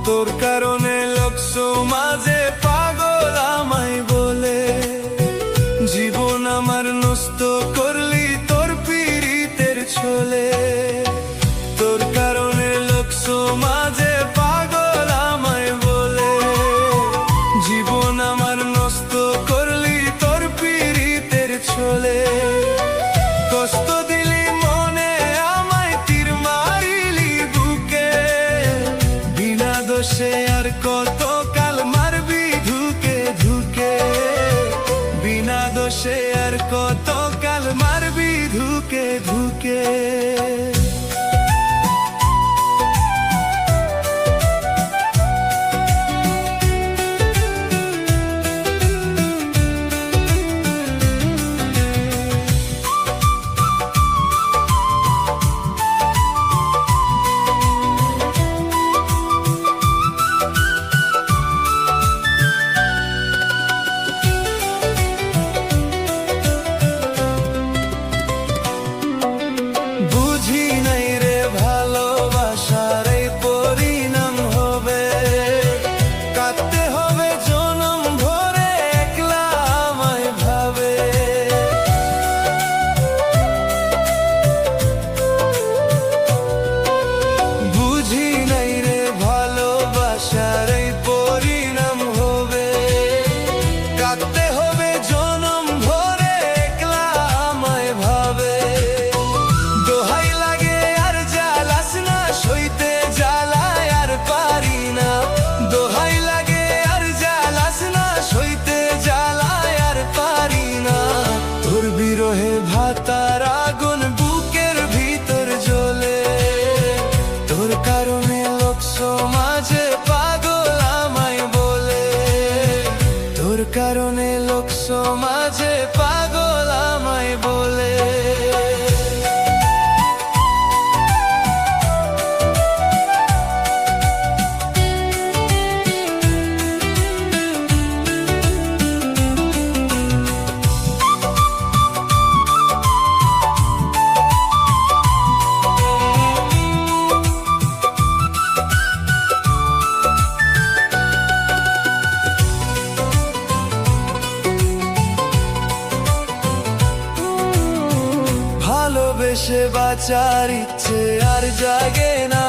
তোর কারণে লোক সমাজে পাগল আমায় বলে, জীবন আমার নষ্ট করলি তোর পীড়িতের ছলে। তোর কারণে লোক সমাজে পাগল আমায় বলে, জীবন আমার নষ্ট করলি তোর পীড়িতের ছলে। কষ্ট দিলি মনে আমায়, তীর মারিলি বুকে, বিনা দোষে আর কত কাল মারবি ধুকে ধুকে, বিনা দোষে আর কত কাল মারবি ধুকে ধুকে। বিরহে ভাতার আগুন বুকের ভিতর জ্বলে, তোর কারণে লোক সমাজে পাগল আমায় বলে, তোর কারণে লোক সমাজে পাগল আমায় বলে। ভালোবেসে বাঁচার ইচ্ছে আর জাগে না,